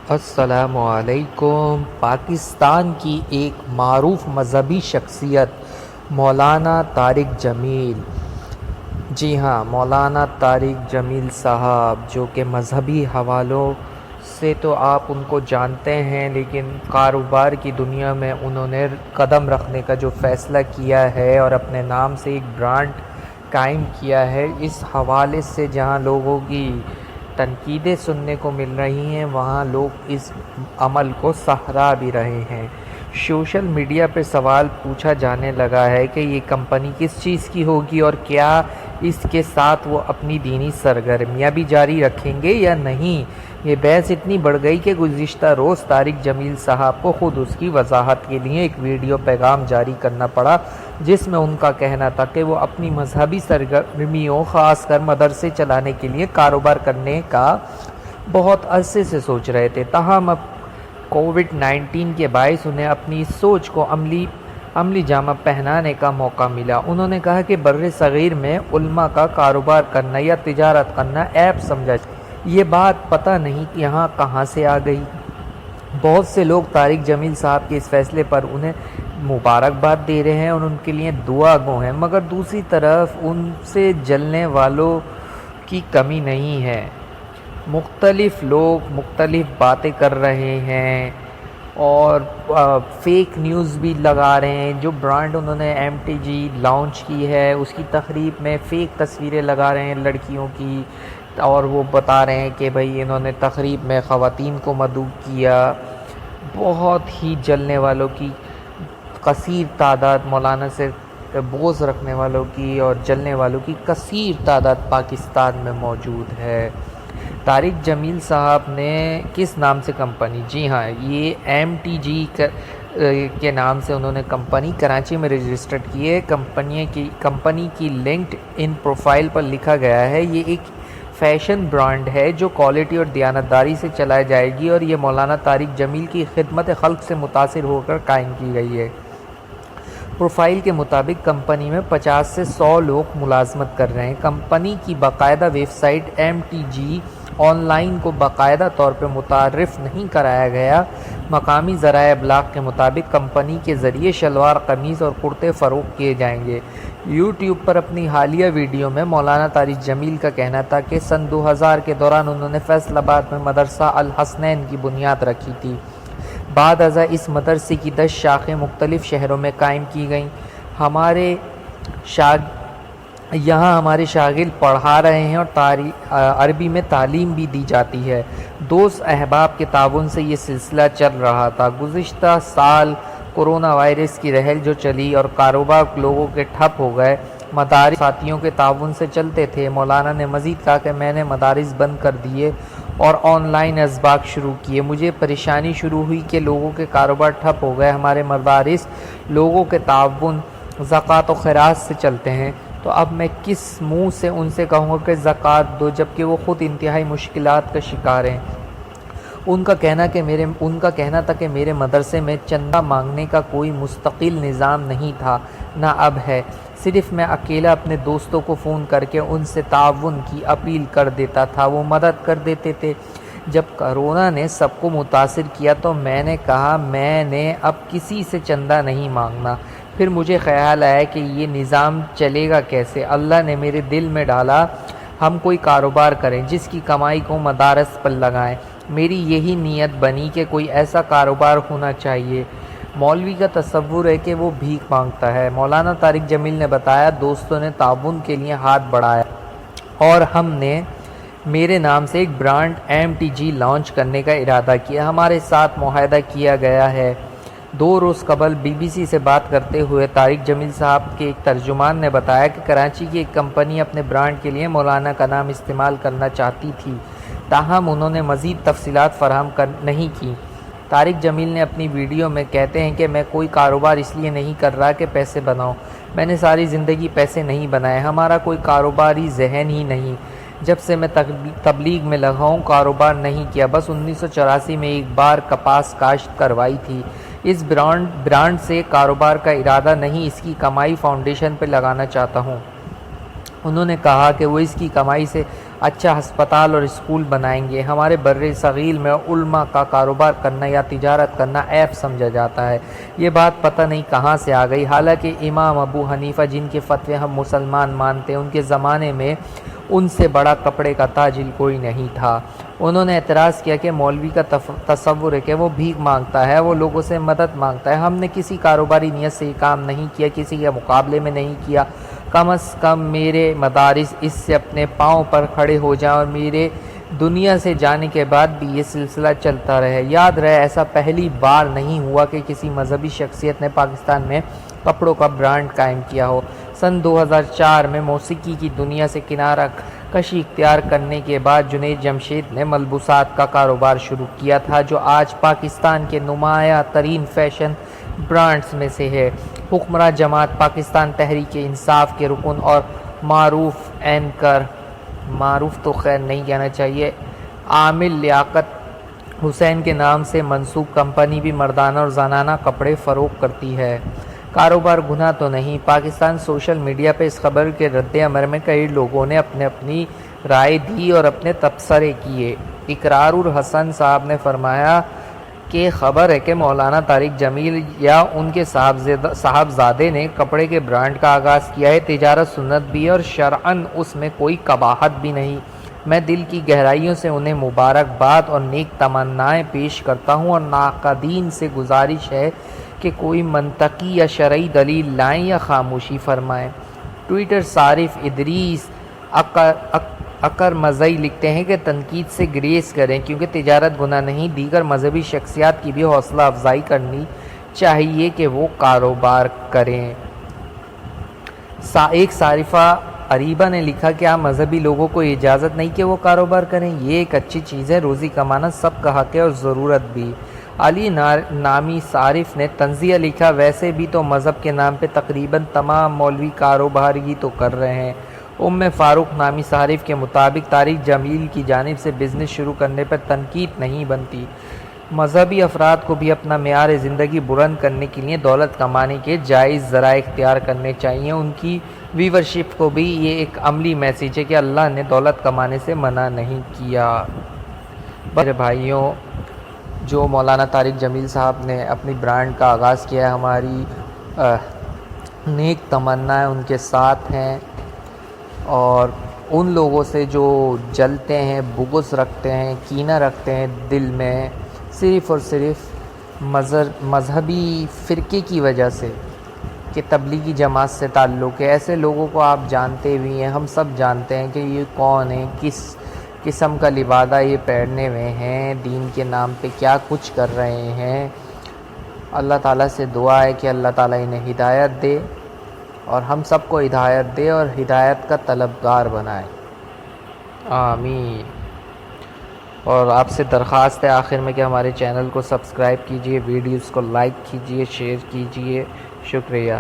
السلام علیکم۔ پاکستان کی ایک معروف مذہبی شخصیت مولانا طارق جمیل، جی ہاں، مولانا طارق جمیل صاحب، جو کہ مذہبی حوالوں سے تو آپ ان کو جانتے ہیں، لیکن کاروبار کی دنیا میں انہوں نے قدم رکھنے کا جو فیصلہ کیا ہے اور اپنے نام سے ایک برانڈ قائم کیا ہے، اس حوالے سے جہاں لوگوں کی تنقیدیں سننے کو مل رہی ہیں، وہاں لوگ اس عمل کو سراہ بھی رہے ہیں۔ سوشل میڈیا پہ سوال پوچھا جانے لگا ہے کہ یہ کمپنی کس چیز کی ہوگی اور کیا اس کے ساتھ وہ اپنی دینی سرگرمیاں بھی جاری رکھیں گے یا نہیں۔ یہ بحث اتنی بڑھ گئی کہ گزشتہ روز طارق جمیل صاحب کو خود اس کی وضاحت کے لیے ایک ویڈیو پیغام جاری کرنا پڑا، جس میں ان کا کہنا تھا کہ وہ اپنی مذہبی سرگرمیوں، خاص کر مدرسے چلانے کے لیے کاروبار کرنے کا بہت عرصے سے سوچ رہے تھے، تاہم اب کووڈ-19 کے باعث انہیں اپنی اس سوچ کو عملی جامہ پہنانے کا موقع ملا۔ انہوں نے کہا کہ بر صغیر میں علماء کا کاروبار کرنا یا تجارت کرنا عیب سمجھا جاتا ہے۔ یہ بات پتہ نہیں یہاں کہاں سے آ گئی۔ بہت سے لوگ طارق جمیل صاحب کے اس فیصلے پر انہیں مبارکباد دے رہے ہیں اور ان کے لیے دعا گو ہیں، مگر دوسری طرف ان سے جلنے والوں کی کمی نہیں ہے۔ مختلف لوگ مختلف باتیں کر رہے ہیں اور فیک نیوز بھی لگا رہے ہیں۔ جو برانڈ انہوں نے MTG لانچ کی ہے، اس کی تقریب میں فیک تصویریں لگا رہے ہیں لڑکیوں کی، اور وہ بتا رہے ہیں کہ بھئی انہوں نے تقریب میں خواتین کو مدعو کیا۔ بہت ہی جلنے والوں کی کثیر تعداد، مولانا سے بغض رکھنے والوں کی اور جلنے والوں کی کثیر تعداد پاکستان میں موجود ہے۔ طارق جمیل صاحب نے کس نام سے کمپنی، جی ہاں، یہ MTG کے نام سے انہوں نے کمپنی کراچی میں رجسٹرڈ کی ہے۔ کمپنی کی لنکڈ ان پروفائل پر لکھا گیا ہے، یہ ایک فیشن برانڈ ہے جو کوالٹی اور دیانتداری سے چلائی جائے گی اور یہ مولانا طارق جمیل کی خدمت خلق سے متاثر ہو کر قائم کی گئی ہے۔ پروفائل کے مطابق کمپنی میں 50 سے 100 لوگ ملازمت کر رہے ہیں۔ کمپنی کی باقاعدہ website MTG online کو باقاعدہ طور پر متعارف نہیں کرایا گیا۔ مقامی ذرائع ابلاغ کے مطابق کمپنی کے ذریعے شلوار قمیض اور کرتے فروخت کیے جائیں گے۔ یوٹیوب پر اپنی حالیہ ویڈیو میں مولانا طارق جمیل کا کہنا تھا کہ سن 2000 کے دوران انہوں نے فیصل آباد میں مدرسہ الحسنین کی بنیاد رکھی تھی۔ بعد ازاں اس مدرسے کی 10 شاخیں مختلف شہروں میں قائم کی گئیں۔ یہاں ہمارے شاگرد پڑھا رہے ہیں اور عربی میں تعلیم بھی دی جاتی ہے۔ دوست احباب کے تعاون سے یہ سلسلہ چل رہا تھا۔ گزشتہ سال کورونا وائرس کی رحل جو چلی اور کاروبار لوگوں کے ٹھپ ہو گئے، مدارس ساتھیوں کے تعاون سے چلتے تھے۔ مولانا نے مزید کہا کہ میں نے مدارس بند کر دیے اور آن لائن اسباق شروع کیے۔ مجھے پریشانی شروع ہوئی کہ لوگوں کے کاروبار ٹھپ ہو گئے، ہمارے مدارس لوگوں کے تعاون، زکوٰۃ و خیرات سے چلتے ہیں، تو اب میں کس منہ سے ان سے کہوں گا کہ زکوٰۃ دو، جبکہ وہ خود انتہائی مشکلات کا شکار ہیں۔ ان کا کہنا تھا کہ میرے مدرسے میں چندہ مانگنے کا کوئی مستقل نظام نہیں تھا، نہ اب ہے۔ صرف میں اکیلا اپنے دوستوں کو فون کر کے ان سے تعاون کی اپیل کر دیتا تھا، وہ مدد کر دیتے تھے۔ جب کرونا نے سب کو متاثر کیا تو میں نے کہا میں نے اب کسی سے چندہ نہیں مانگنا۔ پھر مجھے خیال آیا کہ یہ نظام چلے گا کیسے۔ اللہ نے میرے دل میں ڈالا ہم کوئی کاروبار کریں جس کی کمائی کو مدارس پر لگائیں۔ میری یہی نیت بنی کہ کوئی ایسا کاروبار ہونا چاہیے۔ مولوی کا تصور ہے کہ وہ بھیک مانگتا ہے۔ مولانا طارق جمیل نے بتایا، دوستوں نے تعاون کے لیے ہاتھ بڑھایا اور ہم نے میرے نام سے ایک برانڈ MTG لانچ کرنے کا ارادہ کیا۔ ہمارے ساتھ معاہدہ کیا گیا ہے۔ 2 روز قبل BBC سے بات کرتے ہوئے طارق جمیل صاحب کے ایک ترجمان نے بتایا کہ کراچی کی ایک کمپنی اپنے برانڈ کے لیے مولانا کا نام استعمال کرنا چاہتی تھی، تاہم انہوں نے مزید تفصیلات فراہم نہیں کی۔ طارق جمیل نے اپنی ویڈیو میں کہتے ہیں کہ میں کوئی کاروبار اس لیے نہیں کر رہا کہ پیسے بناؤں، میں نے ساری زندگی پیسے نہیں بنائے، ہمارا کوئی کاروباری ذہن ہی نہیں۔ جب سے میں تبلیغ میں لگا ہوں کاروبار نہیں کیا، بس 1984 میں ایک بار کپاس کاشت کروائی تھی۔ اس برانڈ سے کاروبار کا ارادہ نہیں، اس کی کمائی فاؤنڈیشن پہ لگانا چاہتا ہوں۔ انہوں نے کہا کہ وہ اس کی کمائی سے اچھا ہسپتال اور اسکول بنائیں گے۔ ہمارے بر صغیر میں علماء کا کاروبار کرنا یا تجارت کرنا عیب سمجھا جاتا ہے۔ یہ بات پتہ نہیں کہاں سے آ گئی، حالانکہ امام ابو حنیفہ جن کے فتوے ہم مسلمان مانتے ہیں، ان کے زمانے میں ان سے بڑا کپڑے کا تاجر کوئی نہیں تھا۔ انہوں نے اعتراض کیا کہ مولوی کا تصور ہے کہ وہ بھیک مانگتا ہے، وہ لوگوں سے مدد مانگتا ہے۔ ہم نے کسی کاروباری نیت سے یہ کام نہیں کیا، کسی کے مقابلے میں نہیں کیا۔ کم از کم میرے مدارس اس سے اپنے پاؤں پر کھڑے ہو جائیں اور میرے دنیا سے جانے کے بعد بھی یہ سلسلہ چلتا رہے۔ یاد رہے، ایسا پہلی بار نہیں ہوا کہ کسی مذہبی شخصیت نے پاکستان میں کپڑوں کا برانڈ قائم کیا ہو۔ سن 2004 میں موسیقی کی دنیا سے کنارہ کشی اختیار کرنے کے بعد جنید جمشید نے ملبوسات کا کاروبار شروع کیا تھا، جو آج پاکستان کے نمایاں ترین فیشن برانڈز میں سے ہے۔ حکمراں جماعت پاکستان تحریک انصاف کے رکن اور معروف اینکر، معروف تو خیر نہیں کہنا چاہیے، عامل لیاقت حسین کے نام سے منسوب کمپنی بھی مردانہ اور زنانہ کپڑے فروخت کرتی ہے۔ کاروبار گناہ تو نہیں۔ پاکستان سوشل میڈیا پہ اس خبر کے رد عمل میں کئی لوگوں نے اپنی رائے دی اور اپنے تبصرے کیے۔ اقرار الحسن صاحب نے فرمایا کہ خبر ہے کہ مولانا طارق جمیل یا ان کے صاحبزادے نے کپڑے کے برانڈ کا آغاز کیا ہے۔ تجارت سنت بھی ہے اور شرعاً اس میں کوئی قباحت بھی نہیں۔ میں دل کی گہرائیوں سے انہیں مبارکباد اور نیک تمنائیں پیش کرتا ہوں اور ناقدین سے گزارش ہے کہ کوئی منطقی یا شرعی دلیل لائیں یا خاموشی فرمائیں۔ ٹویٹر صارف ادریس اکر مزئی لکھتے ہیں کہ تنقید سے گریز کریں کیونکہ تجارت گناہ نہیں، دیگر مذہبی شخصیات کی بھی حوصلہ افزائی کرنی چاہیے کہ وہ کاروبار کریں۔ ایک صارفہ اریبہ نے لکھا کہ عام مذہبی لوگوں کو اجازت نہیں کہ وہ کاروبار کریں، یہ ایک اچھی چیز ہے، روزی کمانا سب کا حق ہے اور ضرورت بھی۔ علی نامی صارف نے طنزیہ لکھا، ویسے بھی تو مذہب کے نام پہ تقریباً تمام مولوی کاروبار ہی تو کر رہے ہیں۔ فاروق نامی صارف کے مطابق طارق جمیل کی جانب سے بزنس شروع کرنے پر تنقید نہیں بنتی۔ مذہبی افراد کو بھی اپنا معیار زندگی بلند کرنے کے لیے دولت کمانے کے جائز ذرائع اختیار کرنے چاہیے۔ ان کی ویورشپ کو بھی یہ ایک عملی میسیج ہے کہ اللہ نے دولت کمانے سے منع نہیں کیا۔ میرے بھائیوں، جو مولانا طارق جمیل صاحب نے اپنی برانڈ کا آغاز کیا ہے، ہماری نیک تمنائیں ان کے ساتھ ہیں، اور ان لوگوں سے جو جلتے ہیں، بغض رکھتے ہیں، کینہ رکھتے ہیں دل میں، صرف اور صرف مذہبی فرقے کی وجہ سے کہ تبلیغی جماعت سے تعلق ہے، ایسے لوگوں کو آپ جانتے بھی ہیں، ہم سب جانتے ہیں کہ یہ کون ہیں، کس قسم کا لبادہ یہ پہنے ہوئے ہیں، دین کے نام پہ کیا کچھ کر رہے ہیں۔ اللہ تعالیٰ سے دعا ہے کہ اللہ تعالیٰ انہیں ہدایت دے اور ہم سب کو ہدایت دے اور ہدایت کا طلبگار بنائے، آمین۔ اور آپ سے درخواست ہے آخر میں کہ ہمارے چینل کو سبسکرائب کیجئے، ویڈیوز کو لائک کیجئے، شیئر کیجئے، شکریہ۔